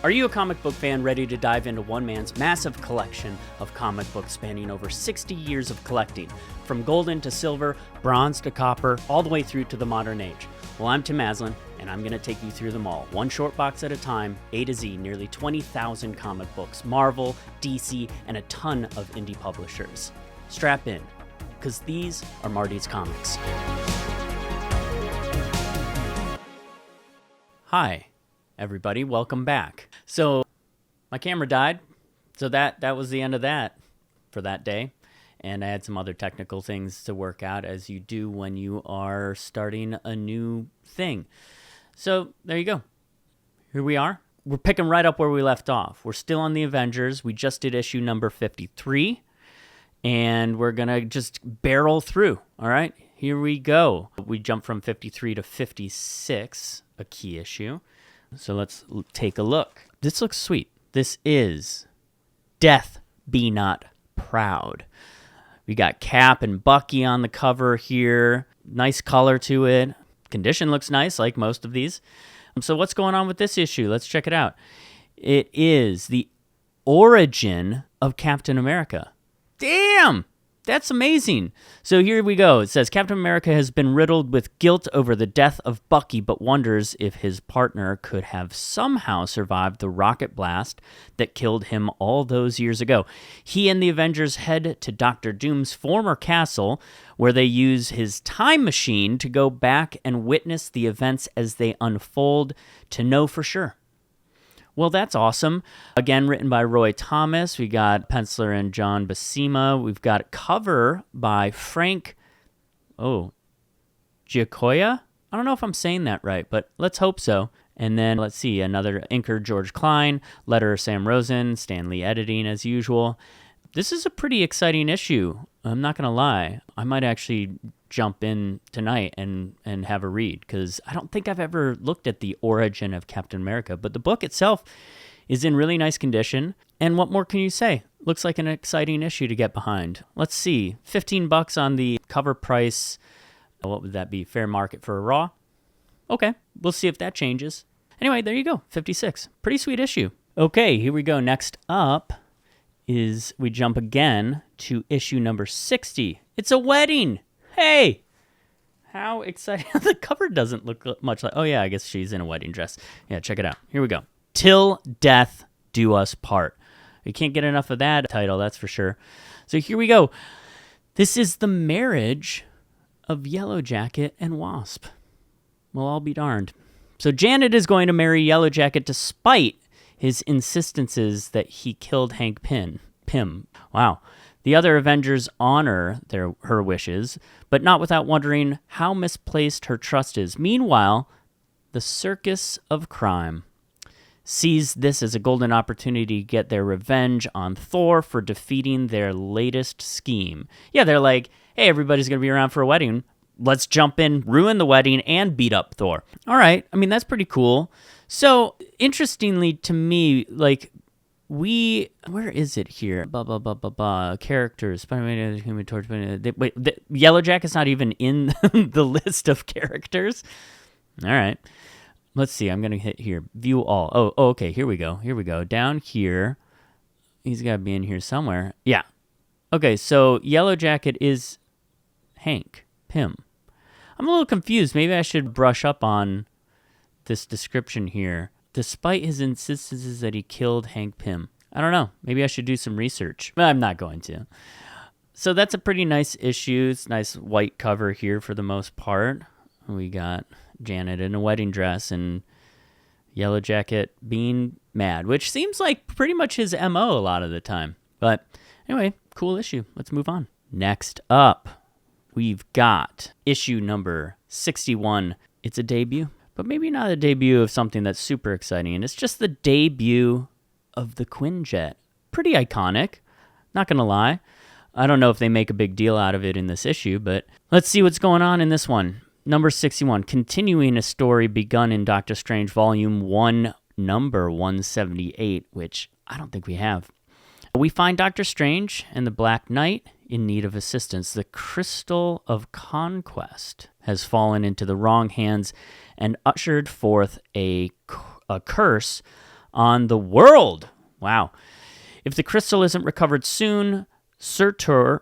Are you a comic book fan ready to dive into one man's massive collection of comic books spanning over 60 years of collecting, from golden to silver, bronze to copper, all the way through to the modern age? Well, I'm Tim Maslin, and I'm going to take you through them all, one short box at a time, A to Z, nearly 20,000 comic books, Marvel, DC, and a ton of indie publishers. Strap in, because these are Marty's Comics. Hi, everybody. Welcome back. So my camera died, so that was the end of that for that day. And I had some other technical things to work out, as you do when you are starting a new thing. So there you go. Here we are. We're picking right up where we left off. We're still on the Avengers. We just did issue number 53, and we're going to just barrel through. All right, here we go. We jumped from 53 to 56, a key issue. So let's take a look. This looks sweet. This is Death Be Not Proud. We got Cap and Bucky on the cover here. Nice color to it. Condition looks nice, like most of these. So what's going on with this issue? Let's check it out. It is the origin of Captain America. Damn! That's amazing. So here we go. It says, Captain America has been riddled with guilt over the death of Bucky, but wonders if his partner could have somehow survived the rocket blast that killed him all those years ago. He and the Avengers head to Dr. Doom's former castle, where they use his time machine to go back and witness the events as they unfold to know for sure. Well, that's awesome. Again, written by Roy Thomas. We got penciler and John Buscema. We've got a cover by Frank Giacoia. I don't know if I'm saying that right, but let's hope so. And then let's see, another inker, George Klein, letterer Sam Rosen, Stan Lee editing as usual. This is a pretty exciting issue. I'm not going to lie. I might actually jump in tonight and have a read, because I don't think I've ever looked at the origin of Captain America, but the book itself is in really nice condition. And what more can you say? Looks like an exciting issue to get behind. Let's see, $15 on the cover price. What would that be? Fair market for a Raw? Okay, we'll see if that changes. Anyway, there you go, 56. Pretty sweet issue. Okay, here we go. Next up is we jump again to issue number 60. It's a wedding. Hey, how exciting. The cover doesn't look much like, oh yeah, I guess she's in a wedding dress. Yeah, check it out. Here we go. Till Death Do Us Part. You can't get enough of that title, that's for sure. So here we go. This is the marriage of Yellow Jacket and Wasp. Well, I'll be darned. So Janet is going to marry Yellow Jacket despite his insistences that he killed Hank Pym. Wow. The other Avengers honor her wishes, but not without wondering how misplaced her trust is. Meanwhile, the Circus of Crime sees this as a golden opportunity to get their revenge on Thor for defeating their latest scheme. Yeah, they're like, hey, everybody's going to be around for a wedding. Let's jump in, ruin the wedding, and beat up Thor. All right. I mean, that's pretty cool. So, interestingly to me, like, where is it here? Characters. Spider-Man, Human Torch. Yellow Jacket's not even in the list of characters. All right. Let's see. I'm going to hit here. View all. Oh, okay. Here we go. Down here. He's got to be in here somewhere. Yeah. Okay, so Yellow Jacket is Hank Pym. I'm a little confused. Maybe I should brush up on this description here. Despite his insistences that he killed Hank Pym. I don't know. Maybe I should do some research. I'm not going to. So that's a pretty nice issue. It's a nice white cover here for the most part. We got Janet in a wedding dress and Yellow Jacket being mad, which seems like pretty much his MO a lot of the time. But anyway, cool issue. Let's move on. Next up, we've got issue number 61. It's a debut. But maybe not a debut of something that's super exciting. It's just the debut of the Quinjet. Pretty iconic, not going to lie. I don't know if they make a big deal out of it in this issue, but let's see what's going on in this one. Number 61, continuing a story begun in Doctor Strange Volume 1, number 178, which I don't think we have. We find Doctor Strange and the Black Knight in need of assistance. The Crystal of Conquest has fallen into the wrong hands and ushered forth a curse on the world. Wow. If the crystal isn't recovered soon, Surtur,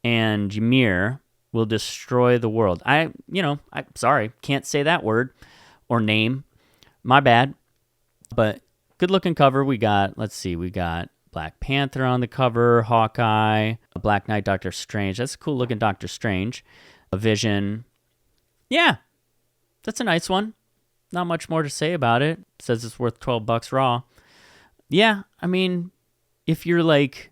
and Ymir will destroy the world. I'm sorry, can't say that word or name. My bad. But good looking cover. We got Black Panther on the cover, Hawkeye, a Black Knight, Doctor Strange. That's a cool looking Doctor Strange. A Vision. Yeah, that's a nice one. Not much more to say about it. It says it's worth $12 raw. Yeah, I mean, if you're like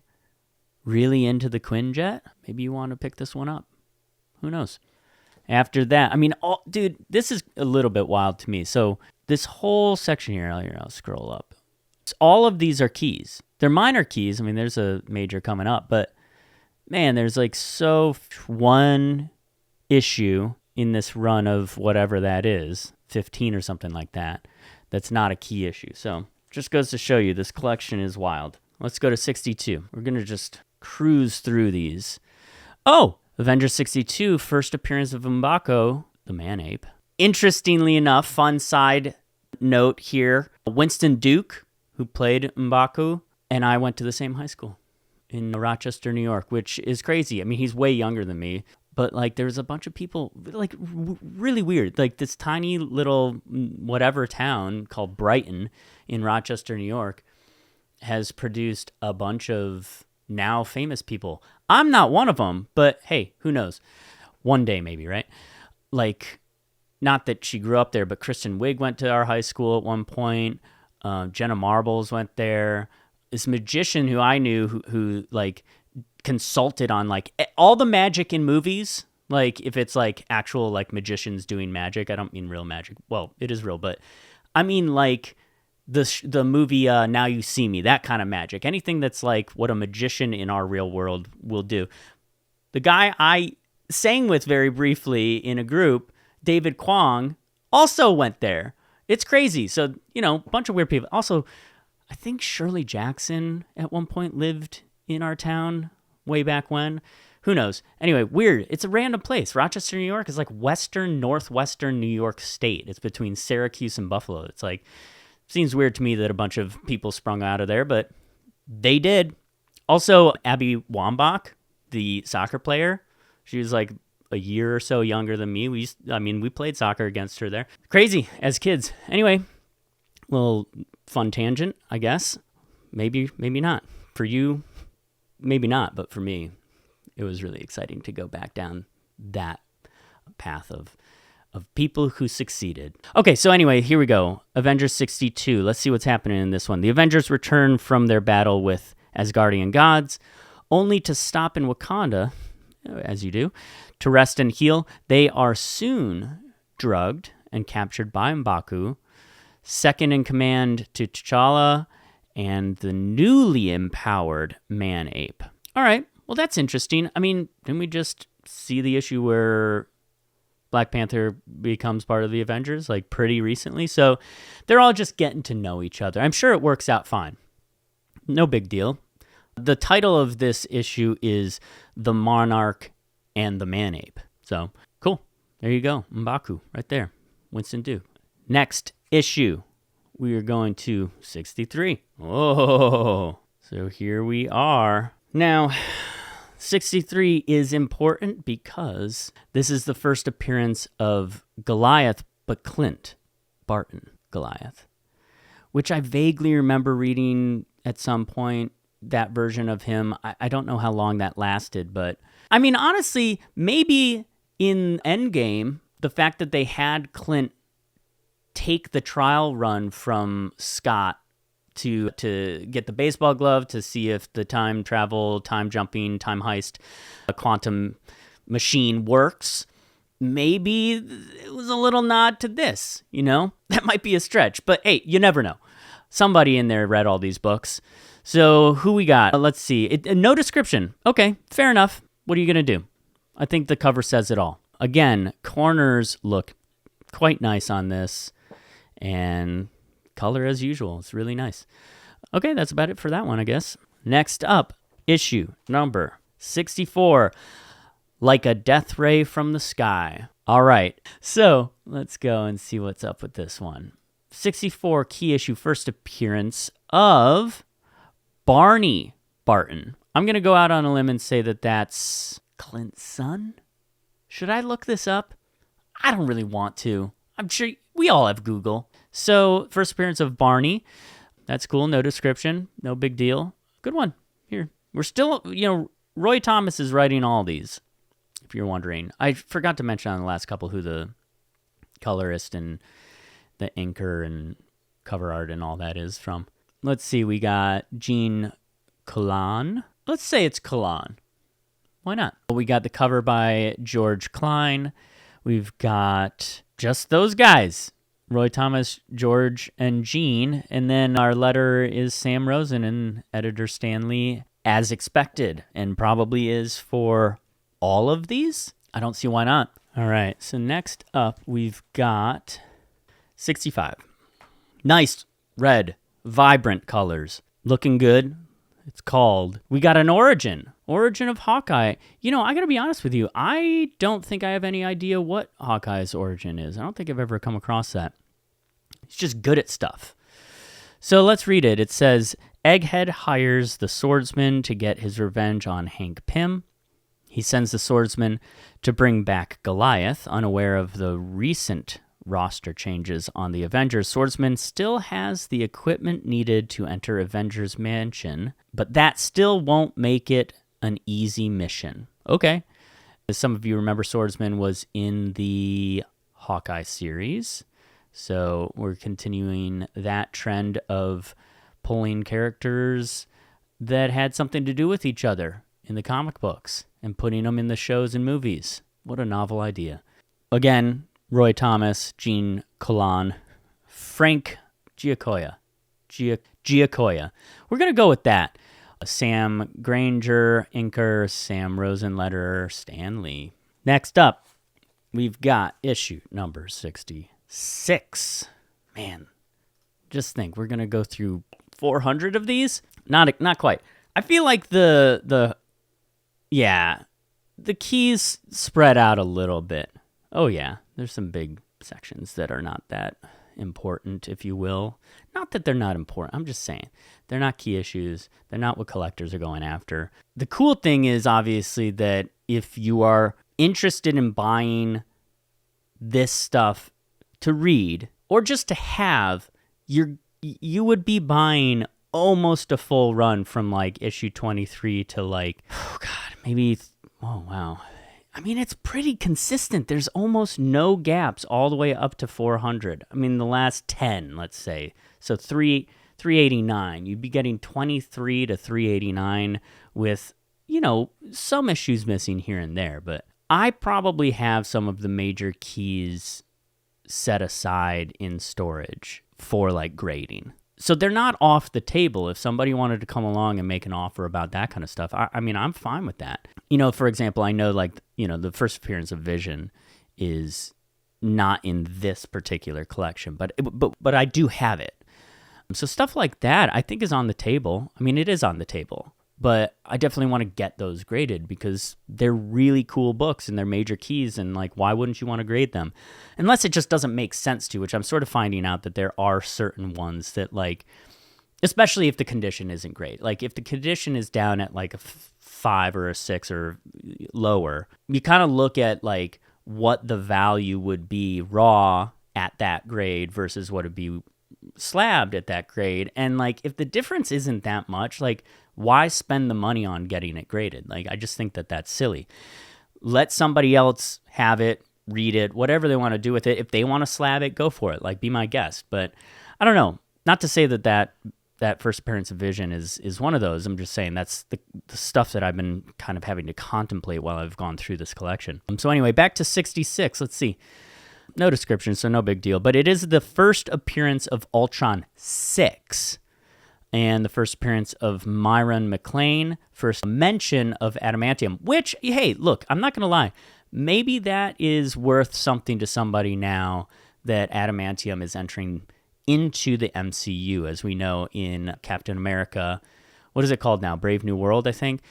really into the Quinjet, maybe you want to pick this one up. Who knows? After that, I mean, dude, this is a little bit wild to me. So this whole section here, I'll scroll up. All of these are keys. They're minor keys. I mean, there's a major coming up, but man, there's like one issue in this run of whatever that is, 15 or something like that, that's not a key issue. So just goes to show you this collection is wild. Let's go to 62. We're going to just cruise through these. Oh, Avengers 62, first appearance of M'Baku, the man-ape. Interestingly enough, fun side note here, Winston Duke, who played M'Baku, and I went to the same high school in Rochester, New York, which is crazy. I mean, he's way younger than me, but like there's a bunch of people, like really weird. Like this tiny little whatever town called Brighton in Rochester, New York, has produced a bunch of now famous people. I'm not one of them, but hey, who knows? One day maybe, right? Like, not that she grew up there, but Kristen Wiig went to our high school at one point. Jenna Marbles went there. This magician who I knew who like consulted on like all the magic in movies. Like if it's like actual like magicians doing magic, I don't mean real magic. Well, it is real, but I mean like the movie Now You See Me, that kind of magic. Anything that's like what a magician in our real world will do. The guy I sang with very briefly in a group, David Kwong, also went there. It's crazy. So, a bunch of weird people. Also, I think Shirley Jackson at one point lived in our town way back when. Who knows? Anyway, weird. It's a random place. Rochester, New York is like northwestern New York State. It's between Syracuse and Buffalo. It's like, seems weird to me that a bunch of people sprung out of there, but they did. Also, Abby Wambach, the soccer player, she was like a year or so younger than me. We played soccer against her there. Crazy as kids. Anyway, little fun tangent, I guess. Maybe not. For you, maybe not, but for me, it was really exciting to go back down that path of people who succeeded. Okay, so anyway, here we go. Avengers 62. Let's see what's happening in this one. The Avengers return from their battle with Asgardian gods, only to stop in Wakanda, as you do, to rest and heal. They are soon drugged and captured by M'Baku, second in command to T'Challa and the newly empowered man-ape. All right, well, that's interesting. I mean, didn't we just see the issue where Black Panther becomes part of the Avengers, like pretty recently? So they're all just getting to know each other. I'm sure it works out fine. No big deal. The title of this issue is The Monarch and the Man-Ape. So, cool. There you go. M'Baku, right there. Winston Duke. Next issue, we are going to 63. Oh, so here we are. Now, 63 is important because this is the first appearance of Goliath, but Clint Barton Goliath, which I vaguely remember reading at some point, that version of him. I don't know how long that lasted, but I mean, honestly, maybe in Endgame, the fact that they had Clint take the trial run from Scott to get the baseball glove to see if the time travel, time jumping, time heist, a quantum machine works. Maybe it was a little nod to this, That might be a stretch, but hey, you never know. Somebody in there read all these books. So who we got? Let's see. No description. Okay, fair enough. What are you going to do? I think the cover says it all. Again, corners look quite nice on this, and color as usual. It's really nice. Okay, that's about it for that one, I guess. Next up, issue number 64, Like a Death Ray from the Sky. All right, so let's go and see what's up with this one. 64 key issue first appearance of Barney Barton. I'm going to go out on a limb and say that that's Clint's son. Should I look this up? I don't really want to. I'm sure we all have Google. So, first appearance of Barney. That's cool. No description. No big deal. Good one. Here. We're still, Roy Thomas is writing all these, if you're wondering. I forgot to mention on the last couple who the colorist and the inker and cover art and all that is from. Let's see. We got Gene Colan. Let's say it's Colan. Why not? We got the cover by George Klein. We've got just those guys. Roy Thomas, George, and Gene. And then our letter is Sam Rosen and editor Stan Lee, as expected, and probably is for all of these. I don't see why not. All right, so next up, we've got 65. Nice, red, vibrant colors. Looking good. It's called We Got an Origin of Hawkeye. I got to be honest with you. I don't think I have any idea what Hawkeye's origin is. I don't think I've ever come across that. He's just good at stuff. So let's read it. It says, Egghead hires the swordsman to get his revenge on Hank Pym. He sends the swordsman to bring back Goliath, unaware of the recent roster changes on the Avengers. Swordsman still has the equipment needed to enter Avengers Mansion, but that still won't make it an easy mission. Okay. As some of you remember, Swordsman was in the Hawkeye series, so we're continuing that trend of pulling characters that had something to do with each other in the comic books and putting them in the shows and movies. What a novel idea. Again, Roy Thomas, Gene Colan, Frank Giacoia. Giacoia. We're going to go with that. Sam Granger, inker, Sam Rosen, letterer, Stan Lee. Next up, we've got issue number 66. Man, just think, we're going to go through 400 of these? Not quite. I feel like the keys spread out a little bit. Oh yeah, there's some big sections that are not that important, if you will. Not that they're not important, I'm just saying. They're not key issues. They're not what collectors are going after. The cool thing is, obviously, that if you are interested in buying this stuff to read, or just to have, you would be buying almost a full run from, like, issue 23 to, like, oh, wow. I mean, it's pretty consistent. There's almost no gaps all the way up to 400. I mean, the last 10, let's say. So 389. You'd be getting 23 to 389 with, some issues missing here and there. But I probably have some of the major keys set aside in storage for, like, grading. So they're not off the table. If somebody wanted to come along and make an offer about that kind of stuff, I mean, I'm fine with that. For example, I know, like, the first appearance of Vision is not in this particular collection, but I do have it. So stuff like that, I think, is on the table. I mean, it is on the table, but I definitely want to get those graded because they're really cool books and they're major keys, and, like, why wouldn't you want to grade them? Unless it just doesn't make sense to, which I'm sort of finding out that there are certain ones that, like, especially if the condition isn't great. Like, if the condition is down at, like, a 5 or a 6 or lower, you kind of look at, like, what the value would be raw at that grade versus what would be slabbed at that grade. And, like, if the difference isn't that much, like, why spend the money on getting it graded? Like, I just think that that's silly. Let somebody else have it, read it, whatever they want to do with it. If they want to slab it, go for it. Like, be my guest. But I don't know. Not to say that first appearance of Vision is one of those. I'm just saying that's the stuff that I've been kind of having to contemplate while I've gone through this collection. So anyway, back to 66. Let's see. No description, so no big deal. But it is the first appearance of Ultron 6 and the first appearance of Myron McClane, first mention of Adamantium, which, hey, look, I'm not going to lie. Maybe that is worth something to somebody now that Adamantium is entering into the MCU, as we know in Captain America. What is it called now? Brave New World, I think.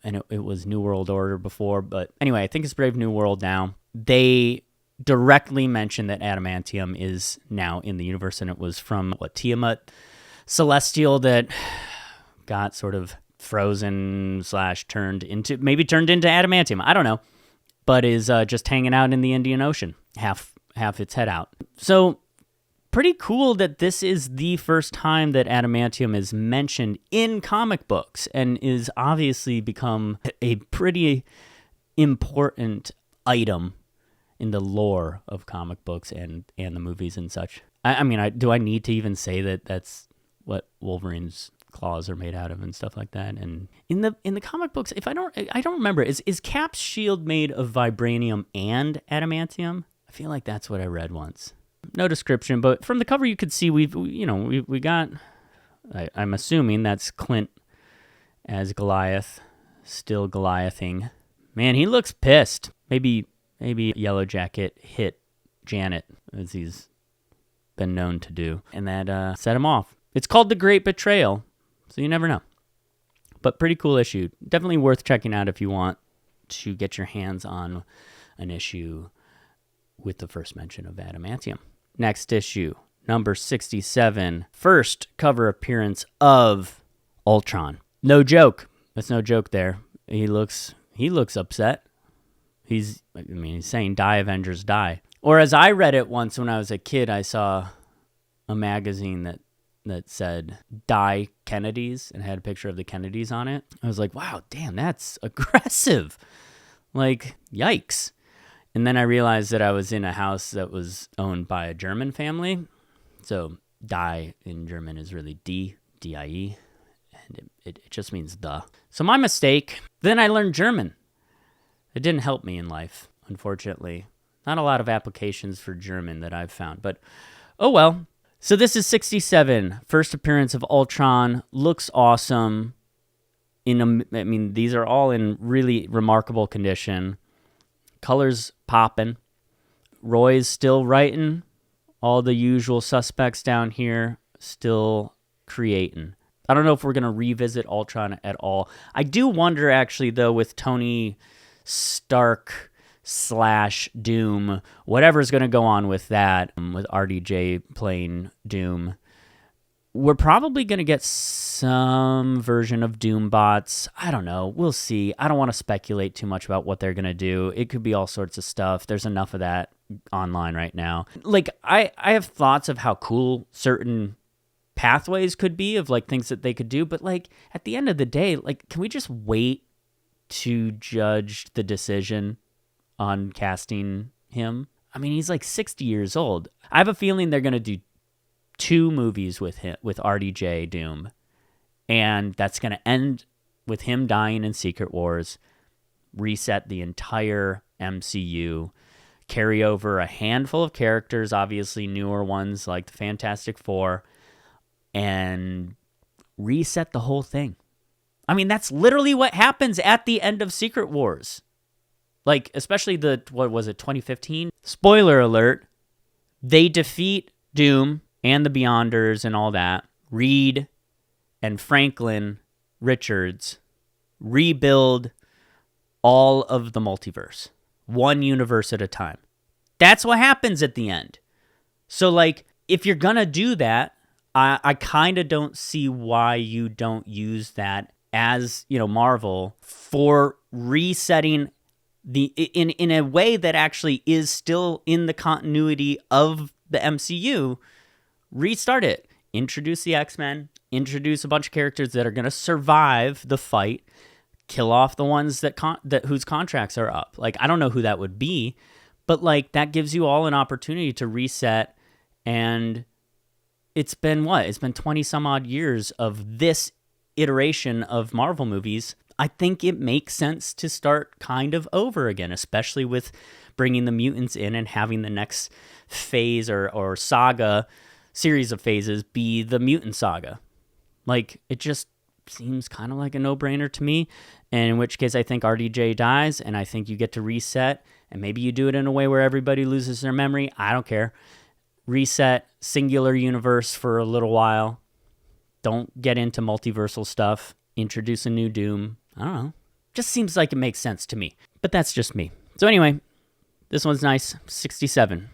And it was New World Order before. But anyway, I think it's Brave New World now. They directly mention that adamantium is now in the universe, and it was from, Tiamat Celestial that got sort of frozen / turned into adamantium. I don't know, but is just hanging out in the Indian Ocean, half its head out. So pretty cool that this is the first time that adamantium is mentioned in comic books, and is obviously become a pretty important item in the lore of comic books and the movies and such. I mean, do I need to even say that that's what Wolverine's claws are made out of and stuff like that? And in the comic books, I don't remember, is Cap's shield made of vibranium and adamantium? I feel like that's what I read once. No description, but from the cover you could see we got. I'm assuming that's Clint as Goliath, still Goliathing. Man, he looks pissed. Maybe Yellow Jacket hit Janet, as he's been known to do, and that set him off. It's called The Great Betrayal, so you never know. But pretty cool issue. Definitely worth checking out if you want to get your hands on an issue with the first mention of adamantium. Next issue, number 67, first cover appearance of Ultron. No joke. That's no joke there. He looks upset. He's saying, "Die, Avengers, die." Or as I read it once when I was a kid, I saw a magazine that said, "Die, Kennedys," and had a picture of the Kennedys on it. I was like, wow, damn, that's aggressive. Like, yikes. And then I realized that I was in a house that was owned by a German family. So die in German is really D-I-E, and it just means the. So my mistake. Then I learned German. It didn't help me in life, unfortunately. Not a lot of applications for German that I've found, but oh well. So this is 67, first appearance of Ultron. Looks awesome. These are all in really remarkable condition. Colors popping. Roy's still writing. All the usual suspects down here still creating. I don't know if we're going to revisit Ultron at all. I do wonder, actually, though, with Tony Stark / Doom, whatever's going to go on with that, with RDJ playing Doom, we're probably going to get some version of Doom bots. I don't know. We'll see. I don't want to speculate too much about what they're going to do. It could be all sorts of stuff. There's enough of that online right now. Like, I have thoughts of how cool certain pathways could be, of like things that they could do, but like at the end of the day, like, can we just wait to judge the decision on casting him? I mean, he's like 60 years old. I have a feeling they're going to do 2 movies with him, with RDJ Doom, and that's going to end with him dying in Secret Wars, reset the entire MCU, carry over a handful of characters, obviously newer ones like the Fantastic Four, and reset the whole thing. I mean, that's literally what happens at the end of Secret Wars. Like, especially what was it, 2015? Spoiler alert, they defeat Doom and the Beyonders and all that. Reed and Franklin Richards rebuild all of the multiverse, one universe at a time. That's what happens at the end. So, like, if you're gonna do that, I kind of don't see why you don't use that as, Marvel, for resetting in a way that actually is still in the continuity of the MCU. Restart it. Introduce the X-Men. Introduce a bunch of characters that are going to survive the fight. Kill off the ones that whose contracts are up. Like, I don't know who that would be, but like that gives you all an opportunity to reset. And it's been what? It's been 20 some odd years of this iteration of Marvel movies. I think it makes sense to start kind of over again, especially with bringing the mutants in and having the next phase or saga, series of phases, be the mutant saga. Like, it just seems kind of like a no-brainer to me, and in which case I think RDJ dies, and I think you get to reset, and maybe you do it in a way where everybody loses their memory. I don't care. Reset, singular universe for a little while. Don't get into multiversal stuff. Introduce a new Doom. I don't know. Just seems like it makes sense to me. But that's just me. So anyway, This one's nice. 67.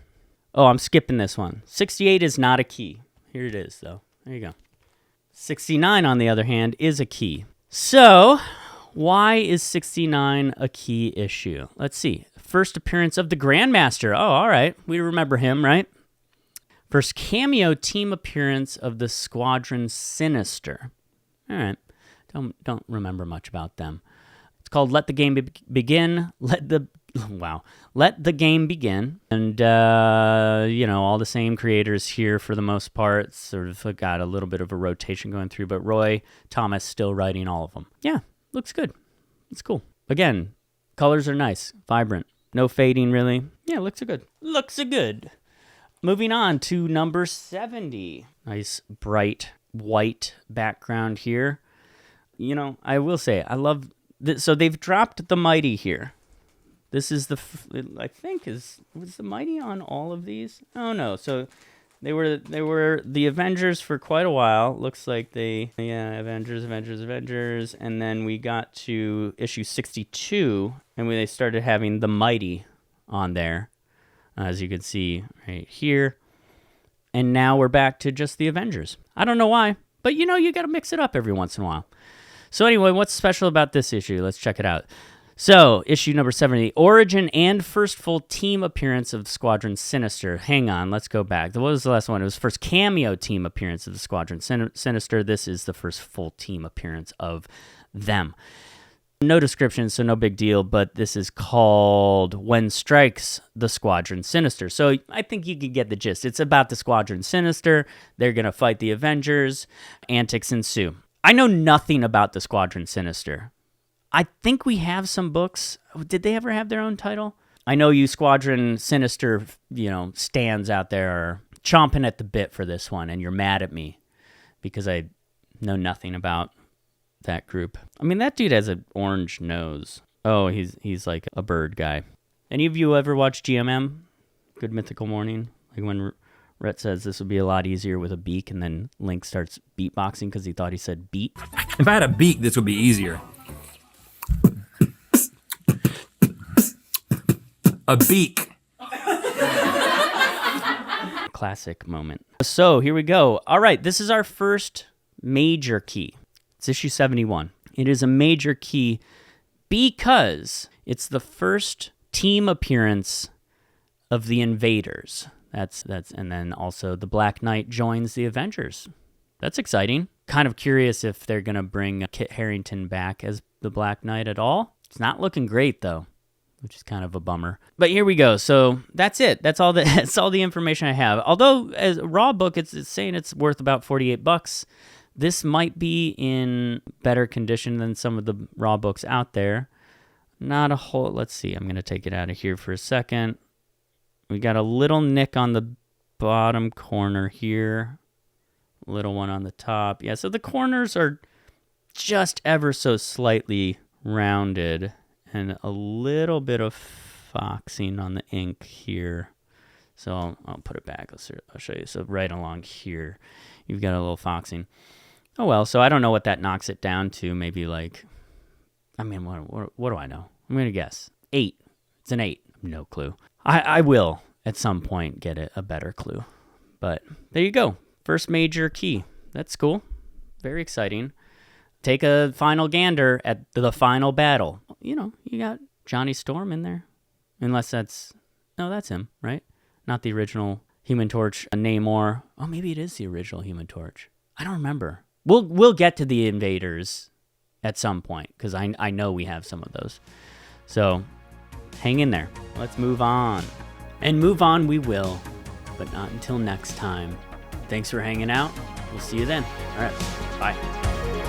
Oh, I'm skipping this one. 68 is not a key. Here it is, though. There you go. 69, on the other hand, is a key. So, why is 69 a key issue? Let's see. First appearance of the Grandmaster. Oh, all right. We remember him, right? First cameo team appearance of the Squadron Sinister. All right. Don't remember much about them. It's called Let the Game Begin. Let the game begin. And, all the same creators here for the most part. Sort of got a little bit of a rotation going through, but Roy Thomas still writing all of them. Yeah, looks good. It's cool. Again, colors are nice, vibrant. No fading, really. Yeah, looks good. Moving on to number 70. Nice, bright, white background here. I will say, I love... So they've dropped the Mighty here. This is was the Mighty on all of these? Oh, no. So they were the Avengers for quite a while. Looks like Avengers. And then we got to issue 62, and they started having the Mighty on there, as you can see right here. And now we're back to just the Avengers. I don't know why, but you got to mix it up every once in a while. So anyway, what's special about this issue? Let's check it out. So, issue number 70, origin and first full team appearance of the Squadron Sinister. Hang on, let's go back. What was the last one? It was first cameo team appearance of the Squadron Sinister. This is the first full team appearance of them. No description, so no big deal, but this is called When Strikes the Squadron Sinister. So I think you could get the gist. It's about the Squadron Sinister. They're going to fight the Avengers. Antics ensue. I know nothing about the Squadron Sinister. I think we have some books. Did they ever have their own title? I know you Squadron Sinister, stands out there are chomping at the bit for this one, and you're mad at me because I know nothing about that group. I mean, that dude has an orange nose. Oh, he's like a bird guy. Any of you ever watch GMM? Good Mythical Morning? Like when Rhett says this would be a lot easier with a beak, and then Link starts beatboxing because he thought he said beat. If I had a beak, this would be easier. A beak. Classic moment. So here we go. All right, this is our first major key. It's issue 71. It is a major key because it's the first team appearance of the Invaders. That's and then also the Black Knight joins the Avengers. That's exciting. Kind of curious if they're going to bring Kit Harington back as the Black Knight at all. It's not looking great though, which is kind of a bummer. But here we go. So that's it. That's all the information I have. Although as a raw book, it's saying it's worth about $48. This might be in better condition than some of the raw books out there. Not a whole. Let's see. I'm going to take it out of here for a second. We got a little nick on the bottom corner here. Little one on the top. Yeah, so the corners are just ever so slightly rounded. And a little bit of foxing on the ink here. So I'll put it back. I'll show you. So right along here, you've got a little foxing. Oh, well, so I don't know what that knocks it down to. Maybe what do I know? I'm going to guess. 8. It's an 8. No clue. I will, at some point, get a better clue. But there you go. First major key. That's cool. Very exciting. Take a final gander at the final battle. You got Johnny Storm in there. Unless that's him, right? Not the original Human Torch, Namor. Oh, maybe it is the original Human Torch. I don't remember. We'll get to the Invaders at some point, because I know we have some of those. So hang in there. Let's move on. And move on we will, but not until next time. Thanks for hanging out. We'll see you then. All right. Bye.